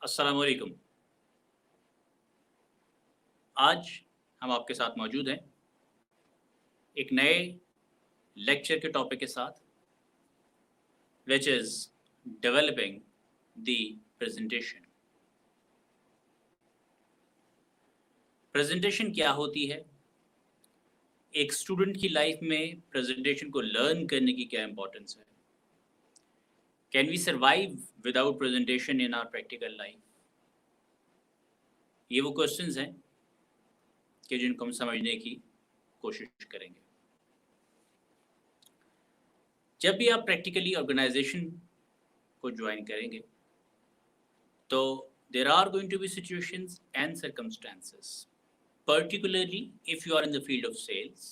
अस्सलाम वालेकुम। आज हम आपके साथ मौजूद हैं एक नए लेक्चर के टॉपिक के साथ, which is developing the presentation. Presentation क्या होती है? एक स्टूडेंट की लाइफ में प्रेजेंटेशन को लर्न करने की क्या इंपॉर्टेंस है? Can we survive without presentation in our practical life? ये वो क्वेश्चंस हैं कि जिनको हम समझने की कोशिश करेंगे। जब भी आप प्रैक्टिकली ऑर्गेनाइजेशन को ज्वाइन करेंगे तो there are going to be situations and circumstances, particularly if you are in the field of sales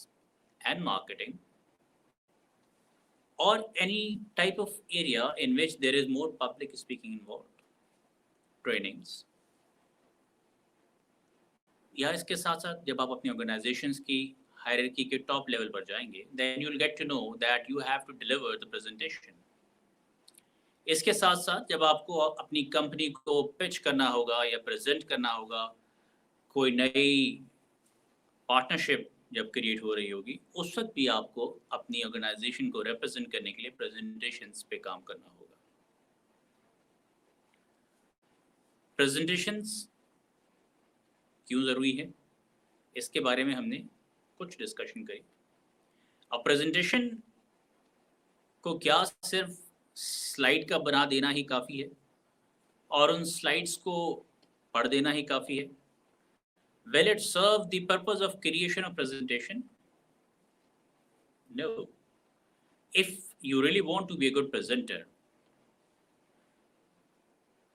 and marketing or any type of area in which there is more public speaking involved, trainings, या इसके साथ साथ जब आप अपनी organisations की hierarchy के top level पर जाएंगे, then you'll get to know that you have to deliver the presentation. इसके साथ साथ जब आपको अपनी कंपनी को पिच करना होगा या प्रेजेंट करना होगा, कोई नई पार्टनरशिप जब क्रिएट हो रही होगी, उस वक्त भी आपको अपनी ऑर्गेनाइजेशन को रिप्रेजेंट करने के लिए प्रेजेंटेशंस पे काम करना होगा। प्रेजेंटेशंस क्यों ज़रूरी है, इसके बारे में हमने कुछ डिस्कशन करी। अब प्रेजेंटेशन को क्या सिर्फ स्लाइड का बना देना ही काफ़ी है और उन स्लाइड्स को पढ़ देना ही काफ़ी है? Will it serve the purpose of creation of presentation? No. If you really want to be a good presenter,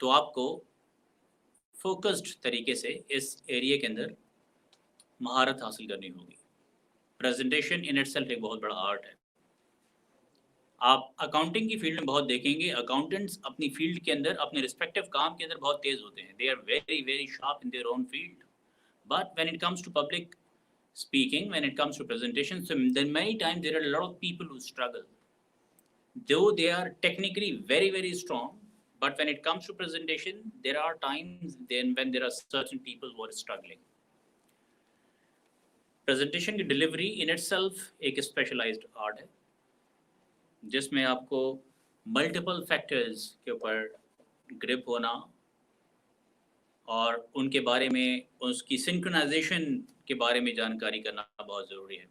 तो आपको फोकस्ड तरीके से इस एरिया के अंदर महारत हासिल करनी होगी। प्रेजेंटेशन इन इटसेल्फ एक बहुत बड़ा आर्ट है। आप अकाउंटिंग की फील्ड में बहुत देखेंगे, अकाउंटेंट्स अपनी फील्ड के अंदर, अपने रिस्पेक्टिव काम के अंदर बहुत तेज होते हैं। They are very very sharp in their own field. But when it comes to public speaking, when it comes to presentations, so then many times there are a lot of people who struggle. Though they are technically very, very strong, but when it comes to presentation, there are times then when there are certain people who are struggling. Presentation की delivery in itself एक specialized art है, जिसमें आपको multiple factors के ऊपर grip होना और उनके बारे में, उसकी सिंक्रोनाइजेशन के बारे में जानकारी करना बहुत ज़रूरी है।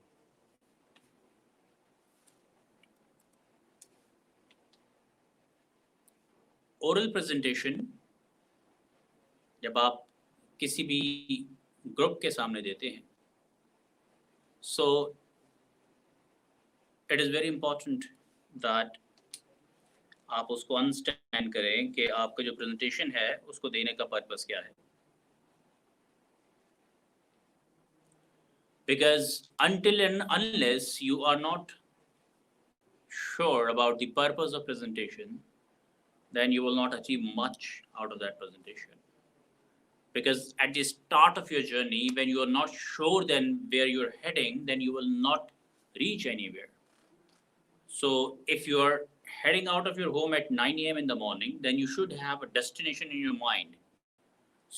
ओरल प्रेजेंटेशन जब आप किसी भी ग्रुप के सामने देते हैं, so it is very important that आप उसको अंडरस्टैंड करें कि आपका जो प्रेजेंटेशन है उसको देने का पर्पस क्या है। Because until and unless you are not sure about the purpose of presentation, then you will not achieve much out of that presentation. Because at the start of your journey, when you are not sure then where you're heading, then you will not reach anywhere. So if you are heading out of your home at 9 a.m. in the morning, then you should have a destination in your mind,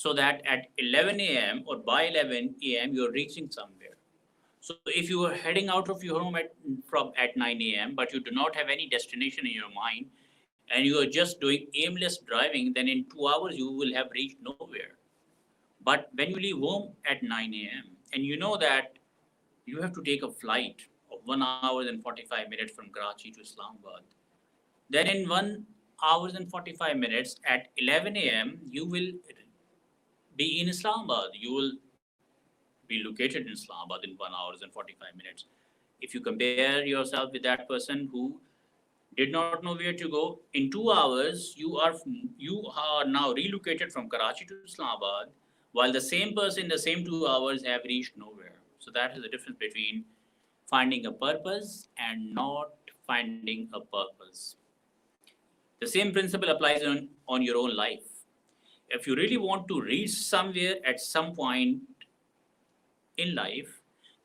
so that at 11 a.m. or by 11 a.m. you're reaching somewhere. So if you are heading out of your home at 9 a.m. but you do not have any destination in your mind and you are just doing aimless driving, then in 2 hours you will have reached nowhere. But when you leave home at 9 a.m. and you know that you have to take a flight of 1 hour and 45 minutes from Karachi to Islamabad, then in 1 hour and 45 minutes at 11 a.m. you will be in Islamabad. You will be located in Islamabad in 1 hour and 45 minutes. If you compare yourself with that person who did not know where to go, in 2 hours you are now relocated from Karachi to Islamabad, while the same person in the same 2 hours have reached nowhere. So that is the difference between finding a purpose and not finding a purpose. The same principle applies on your own life. If you really want to reach somewhere at some point in life,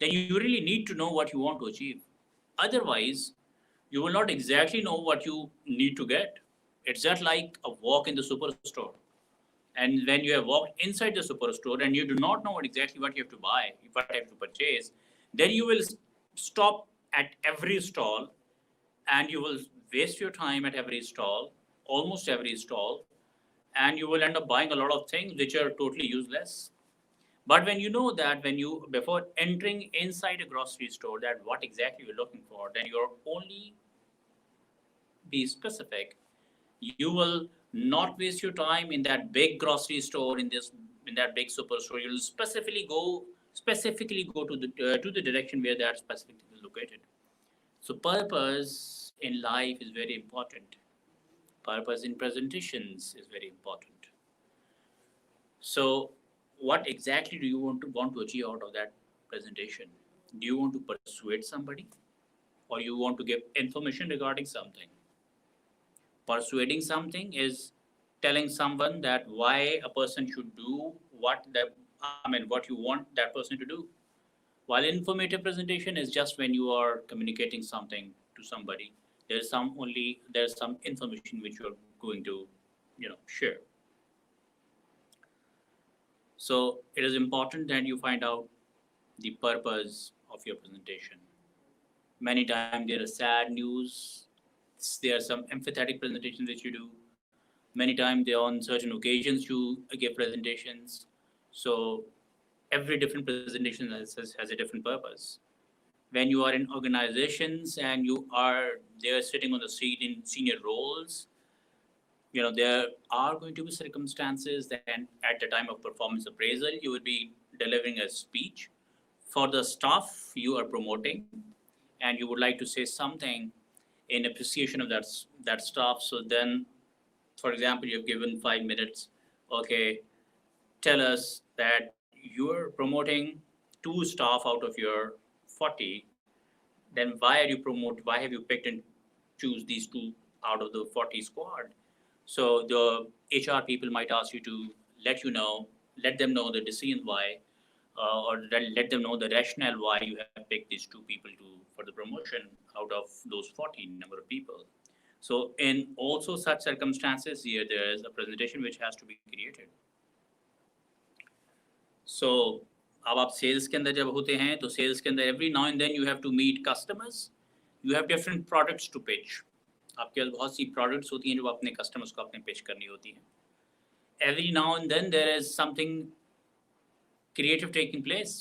then you really need to know what you want to achieve. Otherwise, you will not exactly know what you need to get. It's just like a walk in the superstore. And when you have walked inside the superstore and you do not know exactly what you have to buy, what you have to purchase, then you will stop at every stall and you will waste your time at every stall, almost every stall, and you will end up buying a lot of things which are totally useless. But when you know that when you before entering inside a grocery store that what exactly you're looking for, then you're only be specific. You will not waste your time in that big grocery store in that big superstore. You'll specifically go to the direction where that specifically is located. So purpose in life is very important. Purpose in presentations is very important. So what exactly do you want to achieve out of that presentation? Do you want to persuade somebody or you want to give information regarding something? Persuading something is telling someone that why a person should do what you want that person to do. While informative presentation is just when you are communicating something to somebody, there's some information which you're going to share. So it is important that you find out the purpose of your presentation. Many times there is sad news, there are some empathetic presentations which you do. Many times they on certain occasions you give presentations. So every different presentation has a different purpose. When you are in organizations and you are there sitting on the seat in senior roles, there are going to be circumstances that at the time of performance appraisal you would be delivering a speech for the staff you are promoting, and you would like to say something in appreciation of that staff. So then, for example, you have given 5 minutes. Okay, tell us that you're promoting two staff out of your 40. Then why have you picked and choose these two out of the 40 squad? So the HR people might ask you to let them know the decision why, or let them know the rationale why you have picked these two people for the promotion out of those 40 number of people. So in also such circumstances, here there is a presentation which has to be created. So अब आप sales के अंदर जब होते हैं तो sales के अंदर every now and then you have to meet customers, you have different products to pitch. आपके पास बहुत सी प्रोडक्ट्स होती हैं जो अपने कस्टमर्स को अपने पिच करनी होती हैं. Every now and then there is something creative taking place.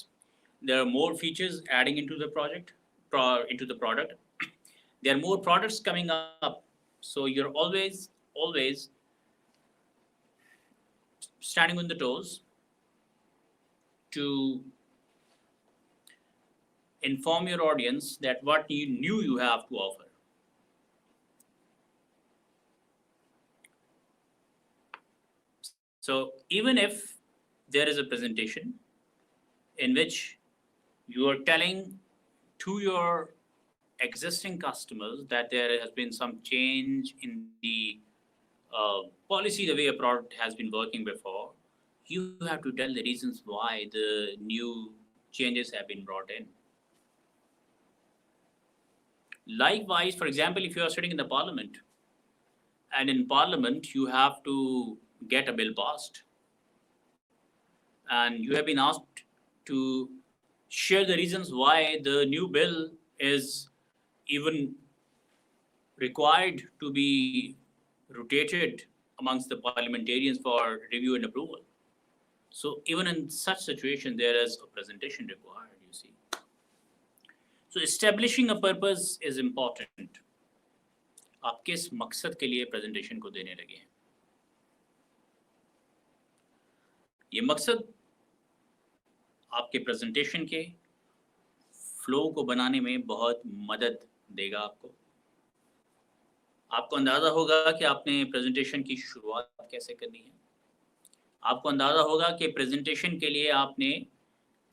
There are more features adding into the product. There are more products coming up. So you're always standing on the toes to inform your audience that what you have to offer. So even if there is a presentation in which you are telling to your existing customers that there has been some change in the policy, the way a product has been working before, you have to tell the reasons why the new changes have been brought in. Likewise, for example, if you are sitting in the parliament, and in parliament you have to get a bill passed, and you have been asked to share the reasons why the new bill is even required to be rotated amongst the parliamentarians for review and approval. So even in such situation, there is a presentation required, you see. So establishing a purpose is important. आप किस मकसद के लिए presentation को देने लगे हैं? ये मकसद आपके प्रेजेंटेशन के फ्लो को बनाने में बहुत मदद देगा आपको. आपको अंदाज़ा होगा कि आपने प्रेजेंटेशन की शुरुआत कैसे करनी है. आपको अंदाज़ा होगा कि प्रेजेंटेशन के लिए आपने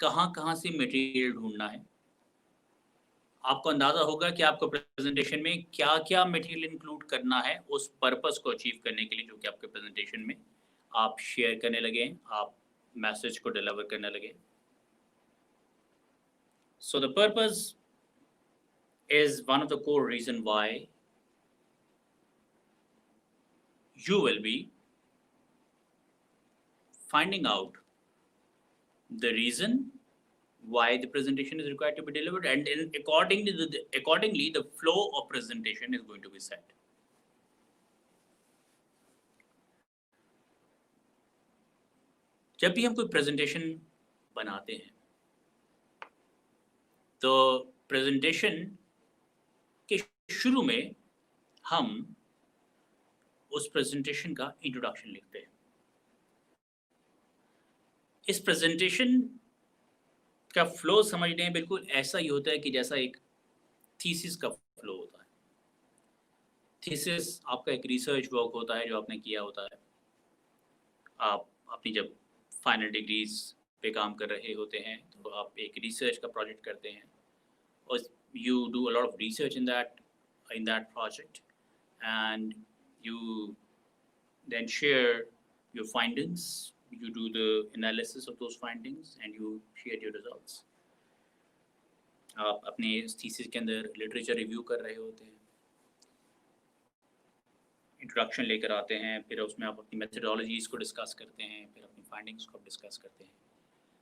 कहाँ से मटेरियल ढूंढना है. आपको अंदाज़ा होगा कि आपको प्रेजेंटेशन में क्या मटेरियल इंक्लूड करना है उस पर्पस को अचीव करने के लिए जो कि आपके प्रेजेंटेशन में आप शेयर करने लगे, आप मैसेज को डिलीवर करने लगे. So the purpose is one of the core reason why you will be finding out the reason why the presentation is required to be delivered, and accordingly the flow of presentation is going to be set. जब भी हम कोई presentation बनाते हैं तो presentation के शुरू में हम उस presentation का introduction लिखते हैं. इस presentation का फ्लो समझते हैं बिल्कुल ऐसा ही होता है कि जैसा एक थीसिस का फ्लो होता है. थीसिस आपका एक रिसर्च वर्क होता है जो आपने किया होता है. आप अपनी जब फाइनल डिग्रीज पे काम कर रहे होते हैं तो आप एक रिसर्च का प्रोजेक्ट करते हैं और you do a lot of research in that project and you then share your findings. You do the analysis of those findings and you share your results. आप अपने थीसिस के अंदर लिटरेचर रिव्यू कर रहे होते हैं, इंट्रोडक्शन लेकर आते हैं, फिर उसमें आप अपनी मेथडोलॉजीज़ को डिस्कस करते हैं, फिर अपनी फाइंडिंग्स को डिस्कस करते हैं.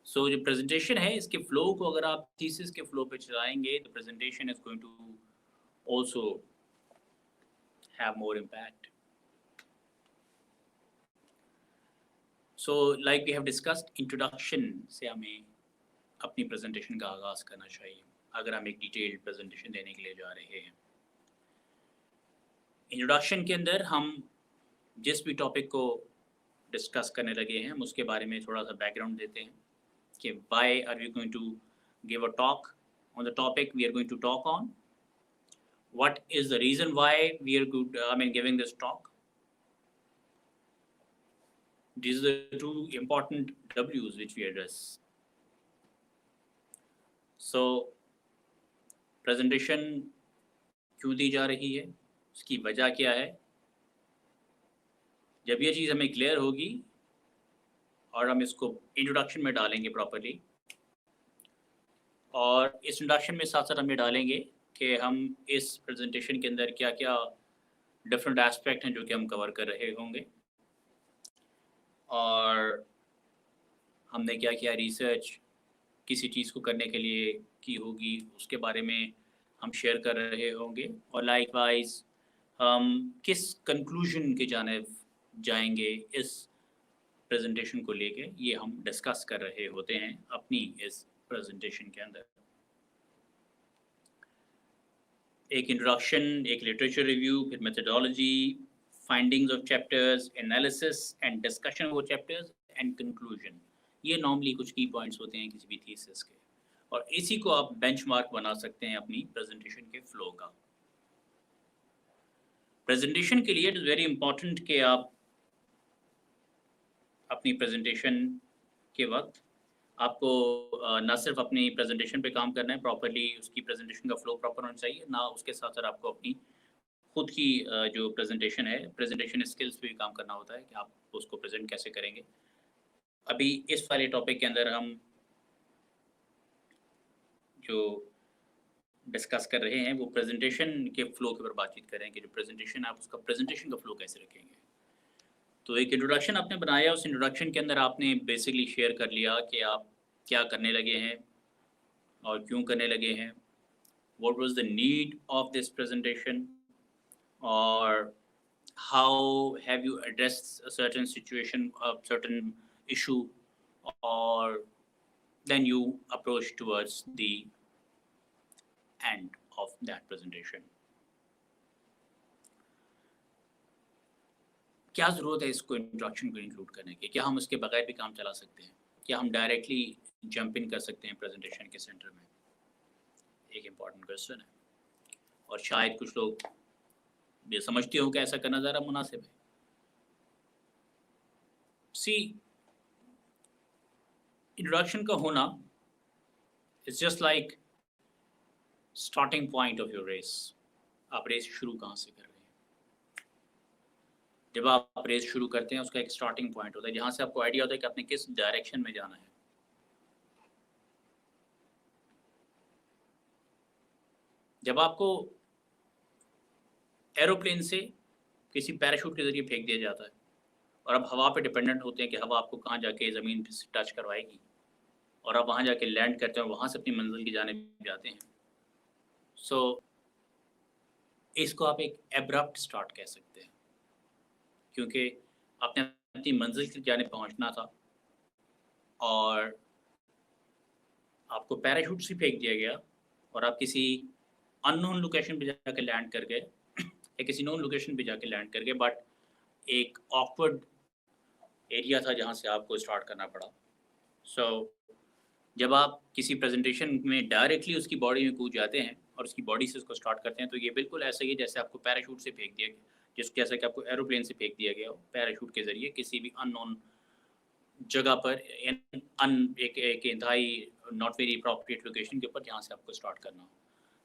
सो जो प्रेजेंटेशन है इसके फ्लो को अगर आप थीसिस के फ्लो पे चलाएंगे तो presentation is going to also have more impact. So like we have discussed, introduction से हमें अपनी presentation का आगाज़ करना चाहिए अगर हम एक detailed presentation देने के लिए जा रहे हैं. Introduction के अंदर हम जिस भी topic को discuss करने लगे हैं हम उसके बारे में थोड़ा सा background देते हैं कि why are we going to give a talk on the topic we are going to talk on, what is the reason why we are giving this talk. These are the two important W's which we address. So, presentation क्यों दी जा रही है, उसकी वजह क्या है. जब ये चीज़ हमें क्लियर होगी और हम इसको इंट्रोडक्शन में डालेंगे प्रॉपरली, और इस इंट्रोडक्शन में साथ साथ हम ये डालेंगे कि हम इस प्रेजेंटेशन के अंदर क्या क्या डिफरेंट एस्पेक्ट हैं जो कि हम कवर कर रहे होंगे और हमने क्या क्या रिसर्च किसी चीज़ को करने के लिए की होगी उसके बारे में हम शेयर कर रहे होंगे, और लाइकवाइज हम किस कंक्लूजन के जानिब जाएंगे इस प्रेजेंटेशन को लेके ये हम डिस्कस कर रहे होते हैं अपनी इस प्रेजेंटेशन के अंदर. एक इंट्रोडक्शन, एक लिटरेचर रिव्यू, फिर methodology, findings of chapters, analysis and discussion of chapters and conclusion. ये normally कुछ key points होते हैं किसी भी thesis के, और इसी को आप benchmark बना सकते हैं अपनी presentation के flow का. Presentation के लिए it is very important कि आप अपनी presentation के वक्त आपको ना सिर्फ अपनी presentation पे काम करना है, properly उसकी presentation का flow proper होना चाहिए, ना उसके साथ साथ आपको अपनी खुद की जो प्रेजेंटेशन है, प्रेजेंटेशन स्किल्स पे भी काम करना होता है कि आप उसको प्रेजेंट कैसे करेंगे. अभी इस वाले टॉपिक के अंदर हम जो डिस्कस कर रहे हैं वो प्रेजेंटेशन के फ्लो के ऊपर बातचीत करें कि जो प्रेजेंटेशन आप उसका प्रेजेंटेशन का फ्लो कैसे रखेंगे. तो एक इंट्रोडक्शन आपने बनाया, उस इंट्रोडक्शन के अंदर आपने बेसिकली शेयर कर लिया कि आप क्या करने लगे हैं और क्यों करने लगे हैं, what was the need of this presentation, or how have you addressed a certain situation, a certain issue, or then you approach towards the end of that presentation. क्या ज़रूरत है इसको इंट्रोडक्शन को इंक्लूड करने की, क्या हम उसके बगैर भी काम चला सकते हैं, क्या हम डायरेक्टली जंप इन कर सकते हैं प्रेजेंटेशन के सेंटर में. एक इम्पॉर्टेंट क्वेश्चन है और शायद कुछ लोग ये समझते हो कि ऐसा करना ज़्यादा मुनासिब है. सी, इंट्रोडक्शन का होना it's just like starting point of your race. आप रेस शुरू कहाँ से कर रहे हैं. जब आप रेस शुरू करते हैं उसका एक स्टार्टिंग पॉइंट होता है जहाँ से आपको आइडिया होता है कि आपने किस डायरेक्शन में जाना है. जब आपको एरोप्लेन से किसी पैराशूट के ज़रिए फेंक दिया जाता है और अब हवा पे डिपेंडेंट होते हैं कि हवा आपको कहाँ जाके ज़मीन से टच करवाएगी, और आप वहाँ जाके लैंड करते हैं और वहाँ से अपनी मंजिल की जानिब जाते हैं। सो इसको आप एक एब्रप्ट स्टार्ट कह सकते हैं, क्योंकि आपने अपनी मंजिल की जानिब पहुँचना था और आपको पैराशूट से फेंक दिया गया और आप किसी अननोन लोकेशन पे जाके लैंड कर गए या किसी नोन लोकेशन पे जाके लैंड कर गए, बट एक ऑकवर्ड एरिया था जहाँ से आपको स्टार्ट करना पड़ा। सो जब आप किसी प्रेजेंटेशन में डायरेक्टली उसकी बॉडी में कूद जाते हैं और उसकी बॉडी से उसको स्टार्ट करते हैं, तो ये बिल्कुल ऐसा ही है जैसे आपको पैराशूट से फेंक दिया गया, जैसा कि आपको एरोप्लेन से फेंक दिया गया हो पैराशूट के ज़रिए किसी भी अननोन जगह पर, एक इंतहाई नॉट वेरी अप्रोप्रिएट लोकेशन के ऊपर जहाँ से आपको स्टार्ट करना हो।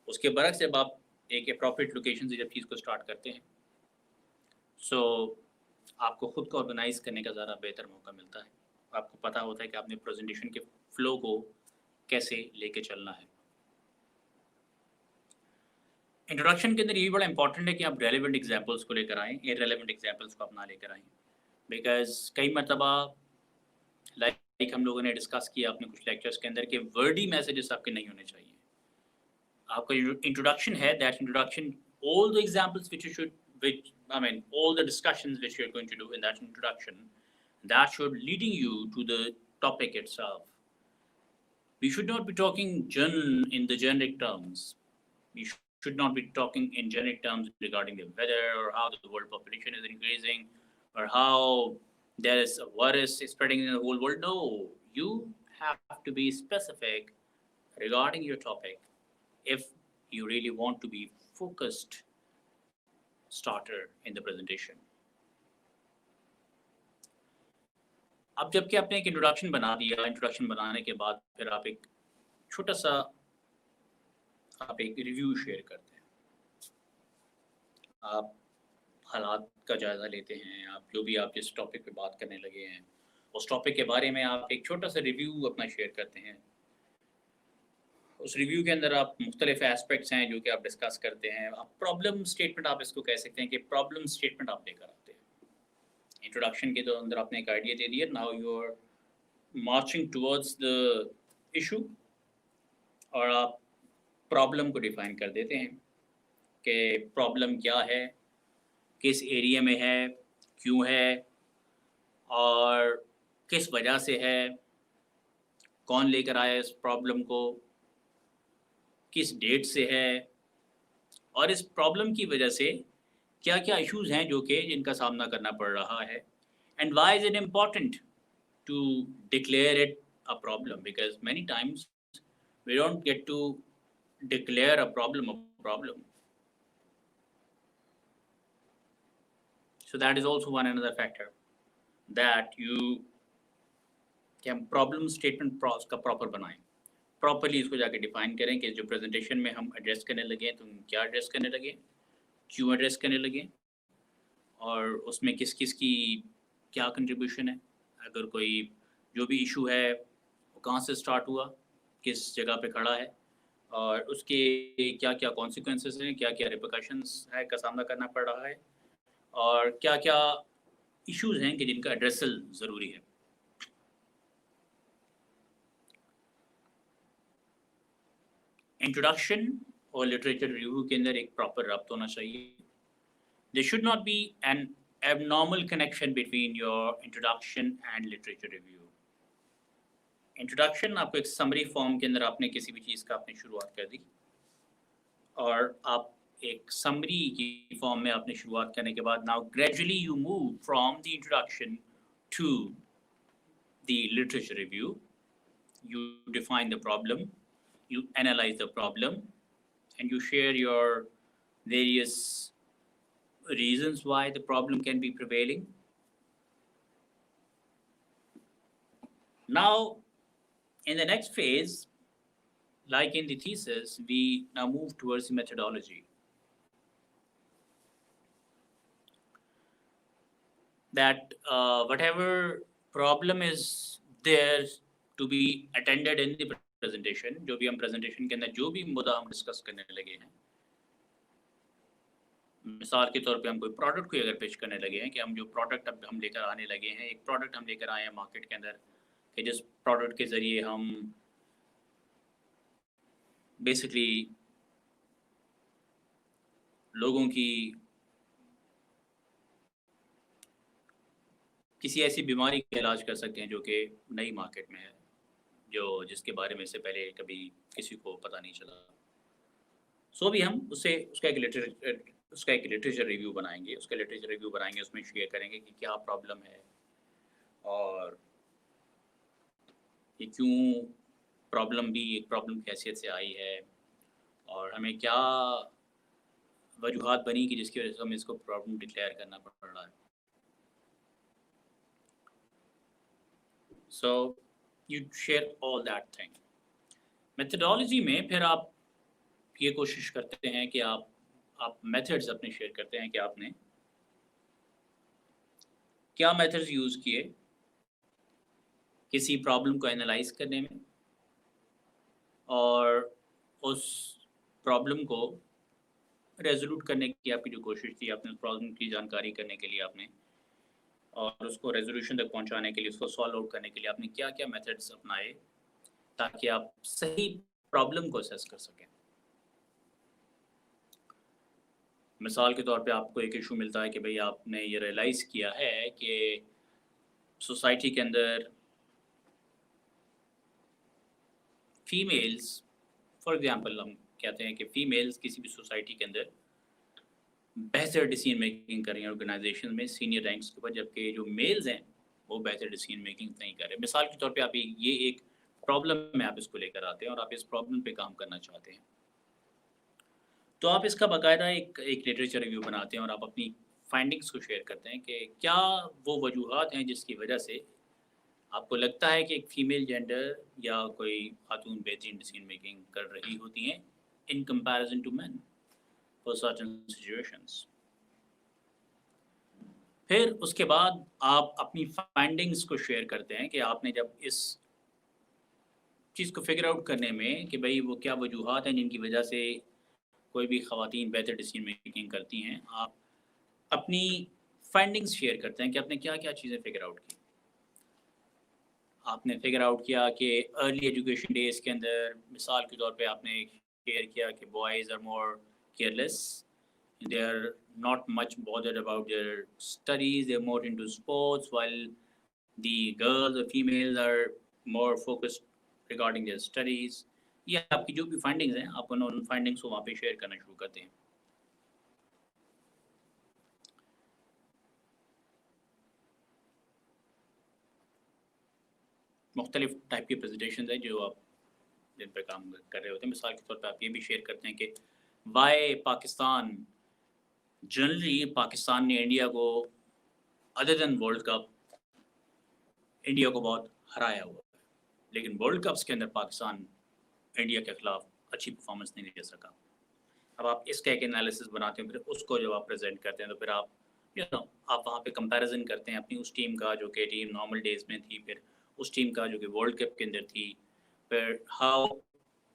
उसके बरक्स जब आप एक अप्रोप्रिएट लोकेशन से जब चीज़ को स्टार्ट करते हैं, सो आपको खुद को ऑर्गेनाइज करने का ज़्यादा बेहतर मौका मिलता है। आपको पता होता है कि आपने प्रेजेंटेशन के फ्लो को कैसे लेके चलना है। इंट्रोडक्शन के अंदर ये भी बड़ा इंपॉर्टेंट है कि आप रेलेवेंट एग्जांपल्स को लेकर आएँ, इररेलेवेंट एग्जांपल्स को आप ना लेकर आएँ। बिकॉज़ कई मर्तबा लाइक हम लोगों ने डिस्कस किया अपने कुछ लेक्चर्स के अंदर कि वर्डी मैसेजेस आपके नहीं होने चाहिए। आपका इंट्रोडक्शन है, that introduction, all the examples all the discussions which you're going to do in that introduction, that should leading you to the topic itself. We should not be talking in the generic terms. We should not be talking in generic terms regarding the weather or how the world population is increasing or how there is a virus spreading in the whole world. No, you have to be specific regarding your topic if you really want to be focused starter in the presentation. अब जबकि आपने एक introduction बना दिया, introduction बनाने के बाद फिर आप एक छोटा सा एक रिव्यू शेयर करते हैं। आप हालात का जायज़ा लेते हैं, आप जो भी आप जिस टॉपिक पे बात करने लगे हैं, उस टॉपिक के बारे में आप एक छोटा सा रिव्यू अपना शेयर करते हैं। उस रिव्यू के अंदर आप मुख्तलिफ एस्पेक्ट्स हैं जो कि आप डिस्कस करते हैं। आप प्रॉब्लम स्टेटमेंट आप इसको कह सकते हैं कि प्रॉब्लम स्टेटमेंट आप लेकर आते हैं। इंट्रोडक्शन के तो अंदर आपने एक आइडिया दे दिया, now you are marching towards the issue और आप प्रॉब्लम को डिफाइन कर देते हैं कि प्रॉब्लम क्या है, किस एरिया में है, क्यों है और किस वजह से है, कौन लेकर आया इस प्रॉब्लम को, किस डेट से है और इस प्रॉब्लम की वजह से क्या-क्या इश्यूज़ हैं जो कि जिनका सामना करना पड़ रहा है, and why is it important to declare it a problem, because many times we don't get to declare a problem. So that is also one another factor that you can problem statement का proper बनाएं, properly इसको जाके define करें कि जो presentation में हम address करने लगे हैं तो हम क्या address करने लगे, क्यों address करने लगे और उसमें किस किस की क्या contribution है, अगर कोई जो भी issue है वो कहाँ से start हुआ, किस जगह पे खड़ा है और उसके क्या-क्या कॉन्सिक्वेंसेस हैं, क्या-क्या रिपरकशंस है का सामना करना पड़ रहा है और क्या-क्या इश्यूज़ हैं कि जिनका एड्रेसल ज़रूरी है। इंट्रोडक्शन और लिटरेचर रिव्यू के अंदर एक प्रॉपर रब्त होना चाहिए। There should not be an abnormal connection between your introduction and literature review. Introduction आपको एक समरी फॉर्म के अंदर आपने किसी भी चीज़ का आपने शुरुआत कर दी और आप एक समरी की फॉर्म में आपने शुरुआत करने के बाद now gradually you move from the introduction to the literature review, you define the problem, you analyze the problem, and you share your various reasons why the problem can be prevailing. Now, in the next phase, like in the thesis, we now move towards the methodology. That whatever problem is there to be attended in the presentation, जो भी हम presentation के अंदर जो भी मुद्दा हम discuss करने लगे हैं, मिसाल के तौर पे हम कोई प्रोडक्ट को अगर पेश करने लगे हैं कि हम जो प्रोडक्ट अब हम लेकर आने लगे हैं, एक प्रोडक्ट हम लेकर आए हैं मार्केट के अंदर कि जिस प्रोडक्ट के ज़रिए हम बेसिकली लोगों की किसी ऐसी बीमारी का इलाज कर सकते हैं जो कि नई मार्केट में है, जो जिसके बारे में इससे पहले कभी किसी को पता नहीं चला। सो भी हम उससे उसका एक लिटरेचर रिव्यू बनाएँगे, उसमें शेयर करेंगे कि क्या प्रॉब्लम है और ये क्यों प्रॉब्लम भी एक प्रॉब्लम की हैसियत से आई है और हमें क्या वजूहात बनी कि जिसकी वज़ह से हमें इसको प्रॉब्लम डिक्लेयर करना पड़ रहा है। So you share all that thing. Methodology में फिर आप ये कोशिश करते हैं कि आप मेथड्स अपने शेयर करते हैं कि आपने क्या मेथड्स यूज़ किए किसी प्रॉब्लम को एनालाइज़ करने में और उस प्रॉब्लम को रेज़ोल्यूट करने की आपकी जो कोशिश थी, आपने उस प्रॉब्लम की जानकारी करने के लिए आपने और उसको रेज़ोल्यूशन तक पहुँचाने के लिए, उसको सॉल्व आउट करने के लिए आपने क्या-क्या मेथड्स अपनाए ताकि आप सही प्रॉब्लम को असेस कर सकें। मिसाल के तौर पे आपको एक इश्यू मिलता है कि भई आपने ये रियलाइज़ किया है कि सोसाइटी के अंदर फीमेल्स फॉर एग्ज़ाम्पल हम कहते हैं कि फीमेल्स किसी भी सोसाइटी के अंदर बेहतर डिसीजन मेकिंग कर रही हैं ऑर्गेनाइजेशन में सीनियर रैंक्स के ऊपर, जबकि जो मेल्स हैं वो बेहतर डिसीजन मेकिंग नहीं कर रहे। मिसाल के तौर पे आप ये एक प्रॉब्लम है, आप इसको लेकर आते हैं और आप इस प्रॉब्लम पे काम करना चाहते हैं। तो आप इसका बाकायदा एक लिटरेचर रिव्यू बनाते हैं और आप अपनी फाइंडिंग्स को शेयर करते हैं कि क्या वो वजूहात हैं जिसकी वजह से आपको लगता है कि एक फीमेल जेंडर या कोई खातून बेहतरीन डिसीजन मेकिंग कर रही होती हैं in comparison to men for certain situations. फिर उसके बाद आप अपनी फाइंडिंग्स को शेयर करते हैं कि आपने जब इस चीज़ को फिगर आउट करने में कि भई वो क्या वजूहात हैं जिनकी वजह से कोई भी ख़वातीन बेहतर डिसीजन मेकिंग करती हैं। आप अपनी फाइंडिंग्स शेयर करते हैं कि आपने क्या-क्या चीज़ें फिगर आउट की। आपने फिगर आउट किया कि अर्ली एजुकेशन डेज़ के अंदर मिसाल के तौर पे आपने शेयर किया कि boys are more careless, they are not much bothered about their studies, they're more into sports, while the girls or females are more focused regarding their studies. ये आपकी जो भी फाइंडिंग्स हैं आप उन फाइंडिंग्स को वहाँ पे शेयर करना शुरू करते हैं। मुख्तलिफ टाइप की प्रेजेंटेशन है जो आप जिन पर काम कर रहे होते हैं। मिसाल के तौर पे आप ये भी शेयर करते हैं कि वाई पाकिस्तान जनरली पाकिस्तान ने इंडिया को other than world cup India को बहुत हराया हुआ है, लेकिन वर्ल्ड कप्स के अंदर पाकिस्तान इंडिया के खिलाफ अच्छी परफॉर्मेंस नहीं दे सका। अब आप इसका एक एनालिसिस बनाते हैं, फिर उसको जब आप प्रेजेंट करते हैं तो फिर आप आप वहाँ पे कंपैरिजन करते हैं अपनी उस टीम का जो कि टीम नॉर्मल डेज में थी, फिर उस टीम का जो कि वर्ल्ड कप के अंदर थी, फिर how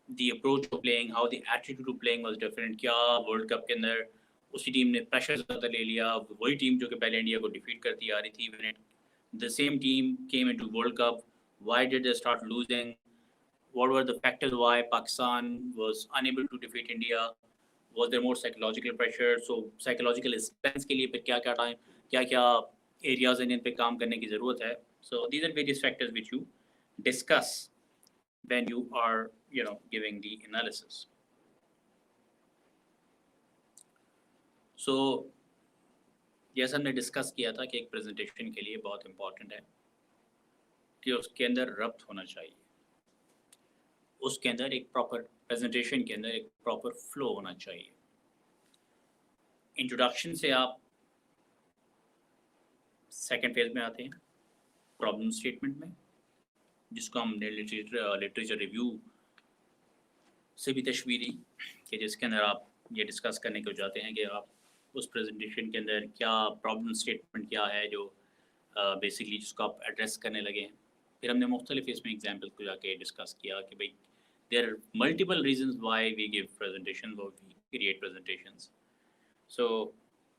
the approach to playing, how the attitude to playing was different. क्या वर्ल्ड कप के अंदर उसी टीम ने प्रेशर ज़्यादा ले लिया, वही टीम जो कि पहले इंडिया को डिफीट करती आ रही थी, when the same team came into World Cup, why did they start losing? What were the factors why Pakistan was unable to defeat India? Was there more psychological pressure? So psychological strength के लिए फिर क्या-क्या time क्या-क्या areas हैं जिन पे काम करने की ज़रूरत है? So these are various factors which you discuss when you are giving the analysis. So जैसा हमने डिस्कस किया था कि एक प्रेजेंटेशन के लिए बहुत इम्पॉर्टेंट है कि उसके अंदर रब्त होना चाहिए, उसके अंदर एक प्रॉपर प्रेजेंटेशन के अंदर एक प्रॉपर फ्लो होना चाहिए। इंट्रोडक्शन से आप सेकंड फेज में आते हैं, प्रॉब्लम स्टेटमेंट में, जिसको हमने लिटरेचर रिव्यू से भी तशवीर दी कि जिसके अंदर आप ये डिस्कस करने को जाते हैं कि आप उस प्रेजेंटेशन के अंदर क्या प्रॉब्लम स्टेटमेंट क्या है जो बेसिकली जिसको आप एड्रेस करने लगे हैं। फिर हमने मुख्तलिफ इसमें एग्जाम्पल को जाके डिस्कस किया कि भाई there are multiple reasons why we give presentation और वी क्रिएट प्रेजेंटेशंस। सो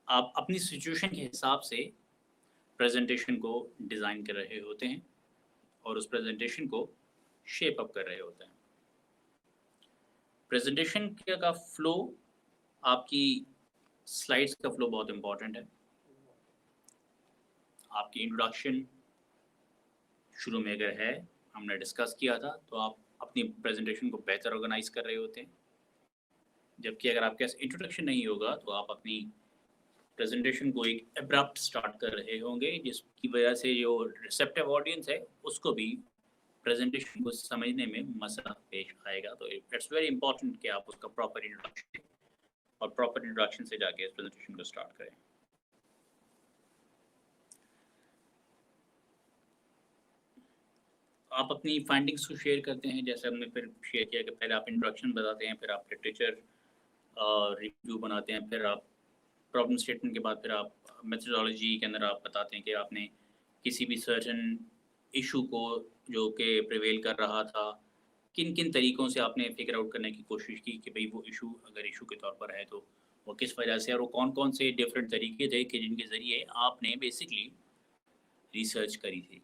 आप अपनी सिचुएशन के हिसाब से प्रेजेंटेशन को डिज़ाइन कर रहे होते हैं और उस प्रेजेंटेशन को शेप अप कर रहे होते हैं। प्रेजेंटेशन का फ्लो, आपकी स्लाइड्स का फ्लो बहुत इम्पोर्टेंट है। आपकी इंट्रोडक्शन शुरू में अगर है, हमने डिस्कस किया था, तो आप अपनी प्रेजेंटेशन को बेहतर ऑर्गेनाइज कर रहे होते हैं। जबकि अगर आपके पास इंट्रोडक्शन नहीं होगा तो आप अपनी प्रेजेंटेशन को एक एब्रप्ट स्टार्ट कर रहे होंगे, जिसकी वजह से जो रिसेप्टिव ऑडियंस है उसको भी प्रेजेंटेशन को समझने में मसला पेश आएगा। तो इट्स वेरी इंपॉर्टेंट कि आप उसका प्रॉपर इंट्रोडक्शन और प्रॉपर इंट्रोडक्शन से जाके इस प्रेजेंटेशन को स्टार्ट करें। आप अपनी फाइंडिंग्स को शेयर करते हैं, जैसे हमने फिर शेयर किया कि पहले आप इंट्रोडक्शन बताते हैं, फिर आप लिटरेचर रिव्यू बनाते हैं, फिर आप प्रॉब्लम स्टेटमेंट के बाद फिर आप मेथोडोलॉजी के अंदर आप बताते हैं कि आपने किसी भी सर्टन इशू को जो कि प्रिवेल कर रहा था, किन किन तरीक़ों से आपने फिगर आउट करने की कोशिश की कि भई वो इशू अगर इशू के तौर पर है तो वो किस वजह से, और वो कौन-कौन से डिफरेंट तरीके थे कि जिनके ज़रिए आपने बेसिकली रिसर्च करी थी।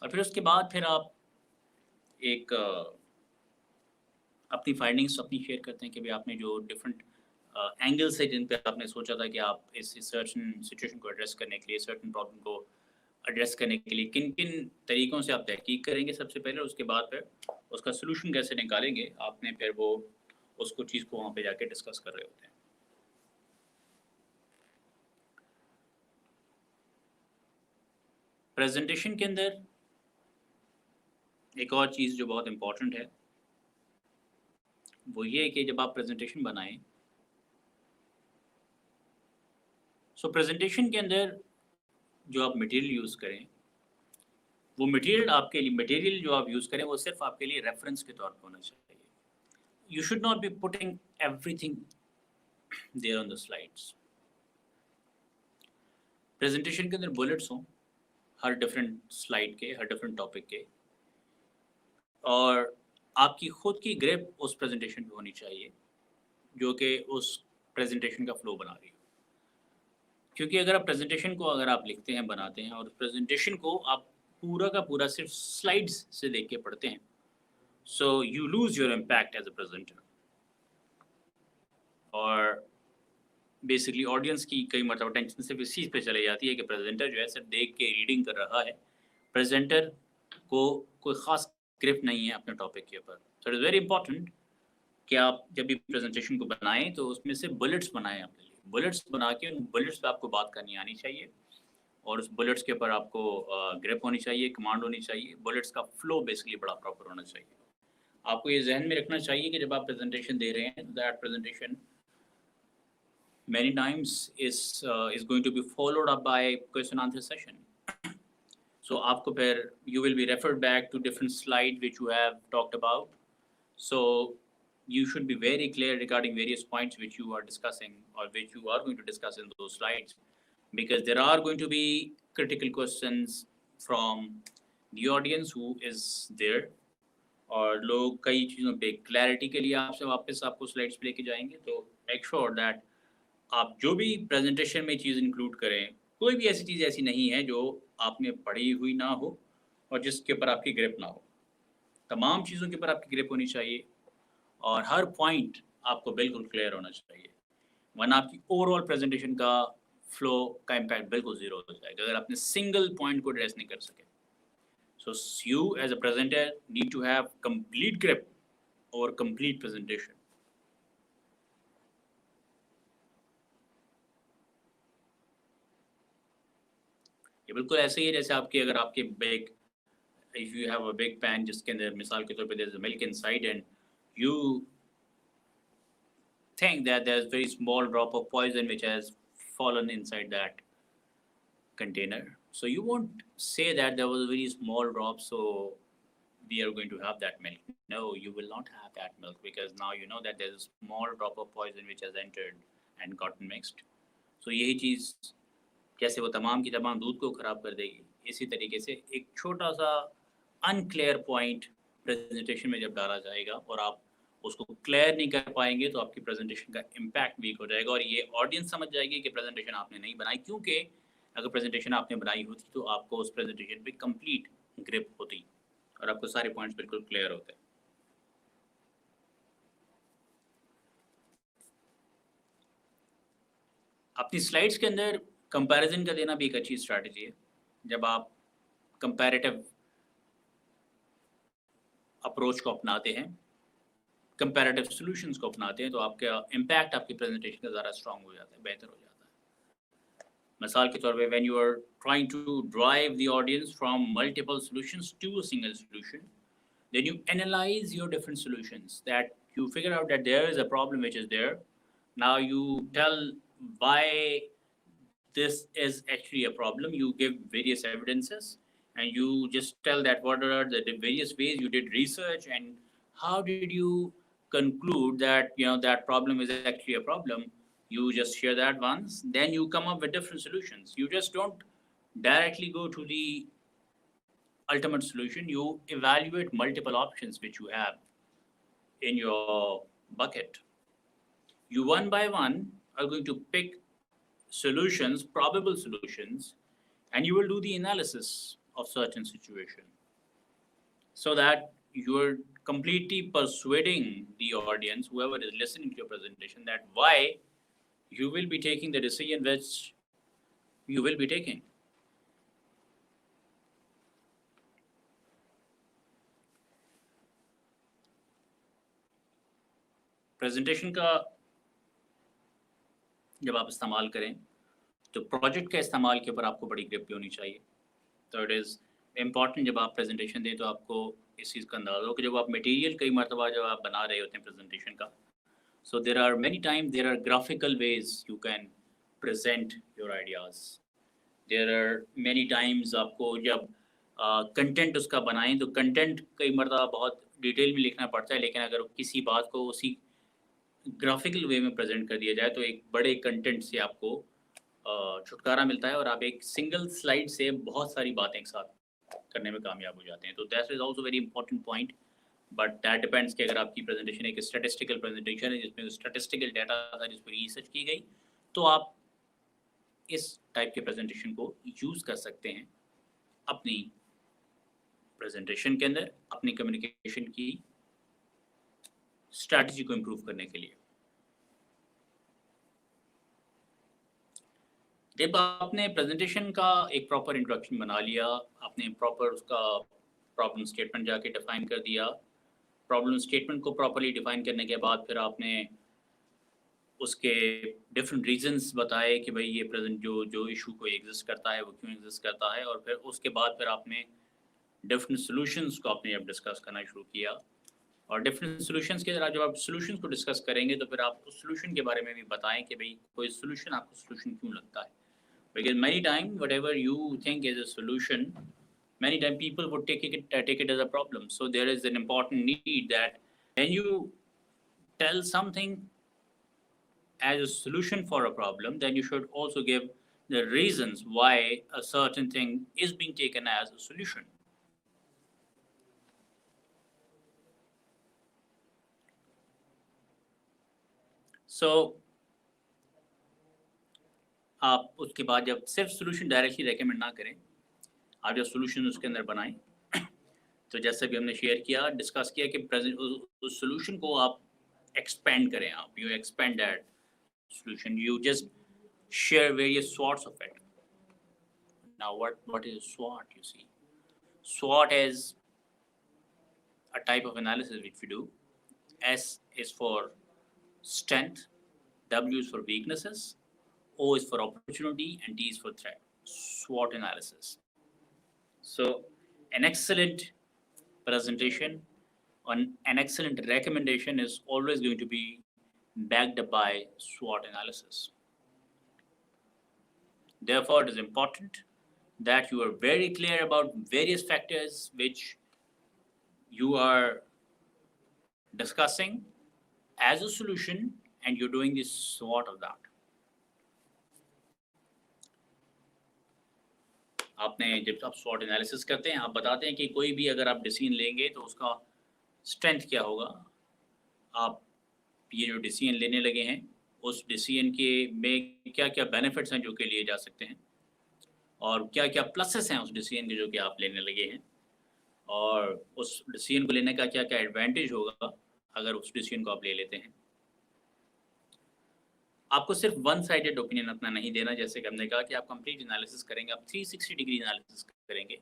और फिर उसके बाद फिर आप एक अपनी फाइंडिंग्स अपनी शेयर करते हैं कि भई आपने जो डिफरेंट एंगल से जिन पे आपने सोचा था कि आप इस सर्टेन सिचुएशन को एड्रेस करने के लिए, सर्टेन प्रॉब्लम को एड्रेस करने के लिए किन-किन तरीकों से आप तहकीक करेंगे सबसे पहले, उसके बाद फिर उसका सॉल्यूशन कैसे निकालेंगे, आपने फिर वो उसको चीज़ को वहाँ पे जाके डिस्कस कर रहे होते हैं। प्रेजेंटेशन के अंदर एक और चीज़ जो बहुत इम्पोर्टेंट है, वो ये है कि जब आप प्रेजेंटेशन बनाएँ, सो प्रेजेंटेशन के अंदर जो आप मटेरियल यूज़ करें, वो मटेरियल जो आप यूज़ करें वो सिर्फ आपके लिए रेफरेंस के तौर पे होना चाहिए। You should not be putting everything there on the slides. Presentation के अंदर बुलेट्स हों हर डिफरेंट स्लाइड के, हर डिफरेंट टॉपिक के, और आपकी खुद की ग्रिप उस प्रेजेंटेशन पे होनी चाहिए जो कि उस प्रेजेंटेशन का फ्लो बना रही हो। क्योंकि अगर आप प्रेजेंटेशन को अगर आप लिखते हैं, बनाते हैं और प्रेजेंटेशन को आप पूरा का पूरा सिर्फ स्लाइड्स से देख के पढ़ते हैं, so you lose your impact as a presenter. और बेसिकली ऑडियंस की कई मतलब अटेंशन सिर्फ इस चीज़ पे चले जाती है कि प्रेजेंटर जो है सिर्फ देख के रीडिंग कर रहा है, प्रेजेंटर को कोई ख़ास ग्रिप नहीं है अपने टॉपिक के ऊपर। So it is very important कि आप जब भी प्रेजेंटेशन को बनाएं तो उसमें से बुलेट्स बनाएं अपने लिए। बुलेट्स बना के उन बुलेट्स पे आपको बात करनी आनी चाहिए और उस बुलेट्स के ऊपर आपको ग्रिप होनी चाहिए, कमांड होनी चाहिए। बुलेट्स का फ्लो बेसिकली बड़ा प्रॉपर होना चाहिए। आपको ये ज़हन में रखना चाहिए कि जब आप प्रेजेंटेशन दे रहे हैं, that presentation many times is going to be followed up by question answer session. So आपको फिर you will be referred back to different slide which you have talked about. So you should be very clear regarding various points which you are discussing or which you are going to discuss in those slides, because there are going to be critical questions from the audience who is there, और लोग कई चीज़ों पे clarity के लिए आपसे वापस आपको स्लाइड्स पे लेके जाएंगे। तो मेक श्योर दैट आप जो भी प्रेजेंटेशन में चीज़ इंक्लूड करें, कोई भी ऐसी चीज़ ऐसी नहीं है जो आपने पढ़ी हुई ना हो और जिसके ऊपर आपकी ग्रिप ना हो। तमाम चीज़ों के ऊपर आपकी ग्रिप होनी चाहिए और हर पॉइंट आपको बिल्कुल क्लियर होना चाहिए, वरना आपकी ओवरऑल प्रेजेंटेशन का फ्लो का इम्पैक्ट बिल्कुल ज़ीरो हो जाएगा अगर आपने सिंगल पॉइंट को एड्रेस नहीं कर सके। So you as a presenter need to have complete grip और कंप्लीट प्रेजेंटेशन। ये बिल्कुल ऐसे ही है जैसे आपके अगर आपके big, if you have a big pan जिसके अंदर मिसाल के तौर पे there's a milk inside and you think that there's very small drop of poison which has fallen inside that container, so you won't say that there was a very small drop so we are going to have that milk. No, you will not have that milk because now you know that there's a small drop of poison which has entered and gotten mixed. So यही चीज़ जैसे वो तमाम की तमाम दूध को ख़राब कर देगी, इसी तरीके से एक छोटा सा अनक्लियर पॉइंट प्रेजेंटेशन में जब डाला जाएगा और आप उसको क्लियर नहीं कर पाएंगे तो आपकी प्रेजेंटेशन का इम्पैक्ट वीक हो जाएगा और ये ऑडियंस समझ जाएगी कि प्रेजेंटेशन आपने नहीं बनाई, क्योंकि अगर प्रेजेंटेशन आपने बनाई होती तो आपको उस प्रेजेंटेशन पे कंप्लीट ग्रिप होती और आपको सारे पॉइंट्स बिल्कुल क्लियर होते। अपनी स्लाइड्स के अंदर कंपैरिजन का देना भी एक अच्छी स्ट्रैटेजी है। जब आप कंपैरेटिव अप्रोच को अपनाते हैं, कंपैरेटिव सॉल्यूशंस को अपनाते हैं, तो आपका इम्पैक्ट आपकी प्रेजेंटेशन का ज़्यादा स्ट्रांग हो जाता है, बेहतर हो जाता है। मिसाल के तौर पे when you are trying to drive the audience from multiple solutions to a single solution, then you analyze your different solutions, that you figure out that there is a problem which is there. Now you tell why this is actually a problem. You give various evidences and you just tell that what are the various ways you did research and how did you conclude that that problem is actually a problem. You just share that once, then you come up with different solutions. You just don't directly go to the ultimate solution. You evaluate multiple options which you have in your bucket. You one by one are going to pick solutions, probable solutions, and you will do the analysis of certain situation so that you're completely persuading the audience, whoever is listening to your presentation, that why you will be taking the decision which you will be taking. Presentation का जब आप इस्तेमाल करें तो project के इस्तेमाल के ऊपर आपको बड़ी ग्रिप भी होनी चाहिए। तो इट इज़ इम्पॉर्टेंट जब आप प्रेजेंटेशन दें तो आपको इस चीज़ का अंदाज़ा हो कि जब आप मटेरियल कई मरतबा जब आप बना रहे होते हैं प्रेजेंटेशन का, so there are many time there are graphical ways you can present your ideas. There are many times आपको जब कंटेंट उसका बनाएं तो कंटेंट कई मरतबा बहुत डिटेल में लिखना पड़ता है, लेकिन अगर किसी बात को उसी ग्राफिकल वे में प्रेजेंट कर दिया जाए तो एक बड़े कंटेंट से आपको छुटकारा मिलता है और आप एक सिंगल स्लाइड से बहुत सारी बातें एक साथ करने में कामयाब हो जाते हैं। तो that is also very important point, but that depends कि अगर आपकी प्रेजेंटेशन एक स्टैटिस्टिकल प्रेजेंटेशन है जिसमें स्टैटिस्टिकल डाटा था, जिस पर रिसर्च की गई, तो आप इस टाइप के प्रेजेंटेशन को यूज़ कर सकते हैं अपनी प्रेजेंटेशन के अंदर, अपनी कम्युनिकेशन की स्ट्रैटेजी को इम्प्रूव करने के लिए। जब आपने प्रेजेंटेशन का एक प्रॉपर इंट्रोडक्शन बना लिया, आपने प्रॉपर उसका प्रॉब्लम स्टेटमेंट जाके डिफाइन कर दिया, प्रॉब्लम स्टेटमेंट को प्रॉपरली डिफाइन करने के बाद फिर आपने उसके डिफरेंट रीजंस बताए कि भाई ये प्रेजेंट जो इशू को एग्जिस्ट करता है वो क्यों एग्जिस्ट करता है, और फिर उसके बाद फिर आपने डिफरेंट सॉल्यूशंस को आपने अब डिस्कस करना शुरू किया। और डिफरेंट सॉल्यूशंस के जब आप सॉल्यूशंस को डिस्कस करेंगे तो फिर आप उस सॉल्यूशन के बारे में भी बताएं कि भाई कोई सॉल्यूशन आपको सॉल्यूशन क्यों लगता है। Because many times, whatever you think is a solution, many times people would take it as a problem. So there is an important need that when you tell something as a solution for a problem, then you should also give the reasons why a certain thing is being taken as a solution. So आप उसके बाद जब सिर्फ solution directly recommend ना करें, आप जब solution उसके अंदर बनाएं तो जैसे भी हमने शेयर किया, डिस्कस किया कि प्रेजेंट उस सोल्यूशन को आप एक्सपेंड करें, आप you expand that solution, you just share various SWOTs of it. Now what is SWOT? You see, SWOT is a type of analysis which we do. S is for strength, W is for weaknesses, O is for opportunity, and D is for threat. SWOT analysis. So an excellent presentation, an excellent recommendation is always going to be backed up by SWOT analysis. Therefore, it is important that you are very clear about various factors which you are discussing as a solution, and you're doing the SWOT of that. आपने जब आप SWOT analysis करते हैं, आप बताते हैं कि कोई भी अगर आप डिसीजन लेंगे तो उसका स्ट्रेंथ क्या होगा, आप ये जो डिसीजन लेने लगे हैं, उस डिसीजन के में क्या-क्या बेनिफिट्स हैं जो कि लिए जा सकते हैं और क्या-क्या प्लसेस हैं उस डिसीजन के जो कि आप लेने लगे हैं और उस डिसीजन को लेने का क्या-क्या एडवांटेज होगा अगर उस डिसीजन को आप ले लेते हैं। आपको सिर्फ वन साइडेड ओपिनियन अपना नहीं देना, जैसे कि हमने कहा कि आप कंप्लीट एनालिसिस करेंगे, आप 360 डिग्री एनालिसिस करेंगे।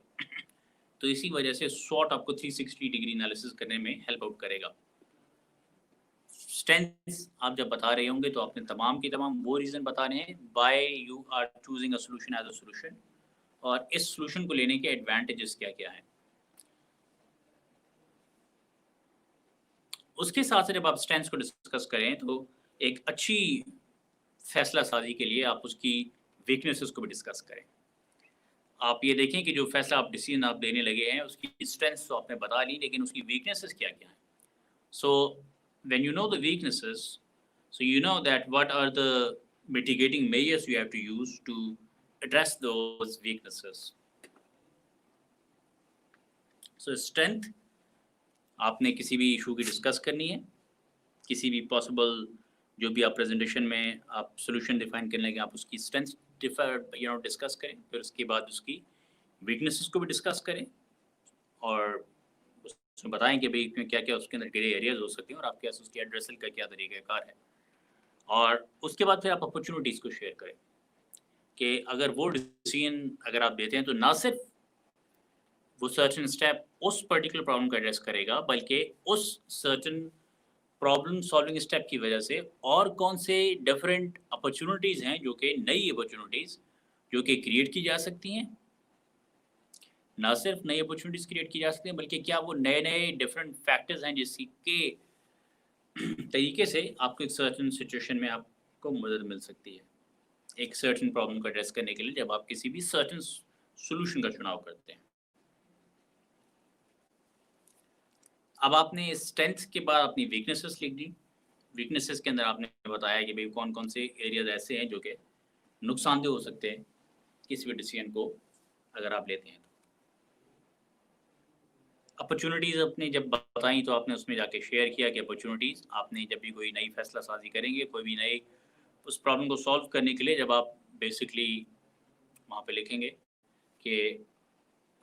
तो इसी वजह से स्वॉट आपको 360 डिग्री एनालिसिस करने में हेल्प आउट करेगा। स्ट्रेंथ्स आप जब बता रहे होंगे तो आपने तमाम के तमाम वो रीज़न बताने हैं why you are choosing a solution as a solution और इस सॉल्यूशन को लेने के एडवांटेजेस क्या-क्या हैं। उसके साथ जब आप स्ट्रेंथ्स को डिस्कस करें तो एक अच्छी फैसला साज़ी के लिए आप उसकी वीकनेसेस को भी डिस्कस करें। आप ये देखें कि जो फैसला आप डिसीजन आप लेने लगे हैं उसकी स्ट्रेंथ्स तो आपने बता ली लेकिन उसकी वीकनेसेस क्या-क्या हैं। So when you know the weaknesses, so you know that what are the mitigating measures you have to use to address those weaknesses. So strength आपने किसी भी इशू की डिस्कस करनी है, किसी भी पॉसिबल जो भी आप प्रेजेंटेशन में आप सॉल्यूशन डिफाइन करने लगे आप उसकी स्ट्रेंथ डिस्कस करें, फिर उसके बाद उसकी वीकनेसेस को भी डिस्कस करें और उसमें बताएं कि भाई क्या-क्या उसके अंदर ग्रे एरियाज हो सकते हैं और आपके पास उसकी एड्रेसल का क्या तरीक़ाकार है। और उसके बाद फिर आप अपॉर्चुनिटीज़ को शेयर करें कि अगर वो डिसीजन अगर आप देते हैं तो ना सिर्फ वो सर्टेन स्टेप उस पर्टिकुलर प्रॉब्लम को एड्रेस करेगा बल्कि उस सर्टेन प्रॉब्लम सॉल्विंग स्टेप की वजह से और कौन से डिफरेंट अपॉर्चुनिटीज़ हैं जो कि नई अपॉर्चुनिटीज़ जो कि क्रिएट की जा सकती हैं। ना सिर्फ नई अपॉर्चुनिटीज़ क्रिएट की जा सकती हैं बल्कि क्या वो नए-नए डिफरेंट फैक्टर्स हैं जिसके तरीके से आपको एक सर्टेन सिचुएशन में आपको मदद मिल सकती है। एक सर्टेन प्रॉब्लम को एड्रेस करने के लिए जब आप किसी भी सर्टेन सॉल्यूशन का चुनाव करते हैं। अब आपने स्ट्रेंथ के बाद अपनी वीकनेसेस लिख दी। वीकनेसेस के अंदर आपने बताया कि भई कौन-कौन से एरियाज़ ऐसे हैं जो कि नुकसानदेह हो सकते हैं किसी भी डिसीजन को अगर आप लेते हैं तो। अपॉर्च्युनिटीज़ आपने जब बताई तो आपने उसमें जाके शेयर किया कि अपॉर्च्युनिटीज़ आपने जब भी कोई नई फैसला साज़ी करेंगे, कोई भी नई उस प्रॉब्लम को सॉल्व करने के लिए जब आप बेसिकली वहाँ पे लिखेंगे कि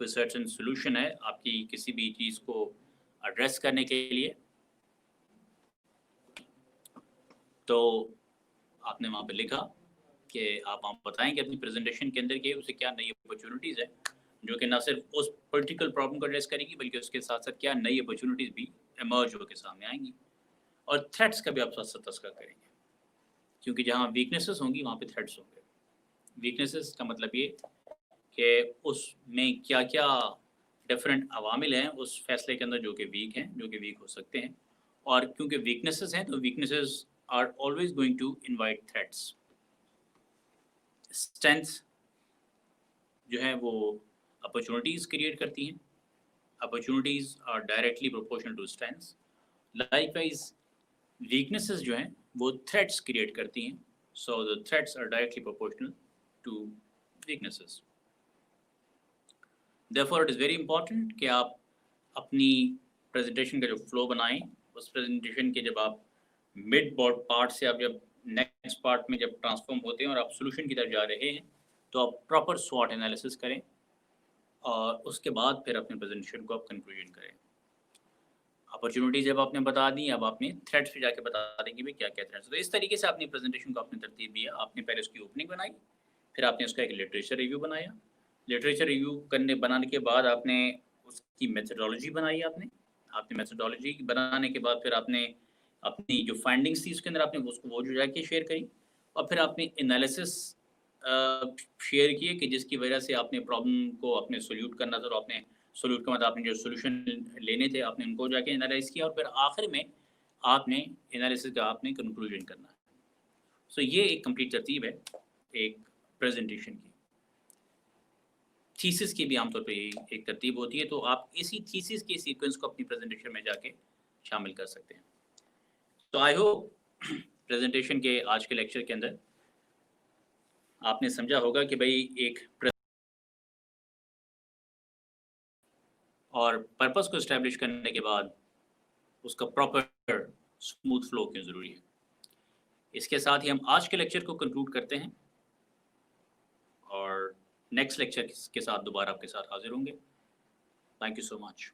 कोई सर्टेन सॉल्यूशन है आपकी किसी भी चीज़ को एड्रेस करने के लिए, तो आपने वहाँ पे लिखा कि आप वहाँ बताएँगे अपनी प्रेज़ेंटेशन के अंदर कि उसे क्या नई अपॉर्च्युनिटीज़ हैं, जो कि ना सिर्फ़ उस पर्टिकुलर प्रॉब्लम को एड्रेस करेगी बल्कि उसके साथ-साथ क्या नई अपॉर्च्युनिटीज़ भी इमर्ज होके सामने आएँगी। और थ्रेट्स का भी आप साथ-साथ तज़किरा करेंगे, क्योंकि जहाँ वीकनेसेस होंगी वहाँ पे थ्रेट्स होंगे। वीकनेसेस का मतलब ये कि उसमें क्या-क्या डिफरेंट अवामिल हैं उस फैसले के अंदर जो कि वीक हैं, जो कि वीक हो सकते हैं और क्योंकि वीकनेसेस हैं तो weaknesses are always going to invite threats. Strengths जो हैं वो अपॉर्च्युनिटीज़ क्रिएट करती हैं। Opportunities are directly proportional to strengths. Likewise weaknesses जो हैं वो थ्रेट्स क्रिएट करती हैं। So the threats are directly proportional to weaknesses. Therefore it is very important कि आप अपनी प्रेजेंटेशन का जो फ्लो बनाएं, उस प्रेजेंटेशन के जब आप मिड बोर्ड पार्ट से आप जब नेक्स्ट पार्ट में जब ट्रांसफॉर्म होते हैं और आप सॉल्यूशन की तरफ जा रहे हैं तो आप प्रॉपर स्वॉट एनालिसिस करें और उसके बाद फिर अपने प्रेजेंटेशन को आप कंक्लूजन करें। अपॉर्चुनिटी जब आपने बता दी, अब आपने थ्रेड्स पे जाके बता देंगे भी क्या-क्या थ्रेड्स। तो इस तरीके से अपनी प्रेजेंटेशन को आपने तरतीब दिया। आपने पहले उसकी ओपनिंग बनाई, फिर आपने उसका एक लिटरेचर रिव्यू बनाया। लिटरेचर रिव्यू बनाने के बाद आपने उसकी मेथोडोलॉजी बनाई आपने। आपने मेथोडोलॉजी बनाने के बाद फिर आपने अपनी जो फाइंडिंग्स थी उसके अंदर आपने उसको वो जो जाके शेयर करी और फिर आपने एनालिसिस शेयर किए कि जिसकी वजह से आपने प्रॉब्लम को आपने सॉल्यूट करना था और आपने सॉल्यूट का मतलब आपने जो सॉल्यूशन लेने थे आपने उनको जाके एनालाइज़ किया और फिर आखिर में आपने एनालिसिस का आपने कंक्लूजन करना है। सो ये एक कंप्लीट तरतीब है एक प्रेजेंटेशन की। थीसिस की भी आमतौर पे एक तरतीब होती है, तो आप इसी थीसिस के सीक्वेंस को अपनी प्रेजेंटेशन में जाके शामिल कर सकते हैं। तो आई होप प्रेजेंटेशन के आज के लेक्चर के अंदर आपने समझा होगा कि भाई एक और पर्पस को एस्टैब्लिश करने के बाद उसका प्रॉपर स्मूथ फ्लो क्यों ज़रूरी है। इसके साथ ही हम आज के लेक्चर को कंक्लूड करते हैं और नेक्स्ट लेक्चर के साथ दोबारा आपके साथ हाजिर होंगे। Thank you so much.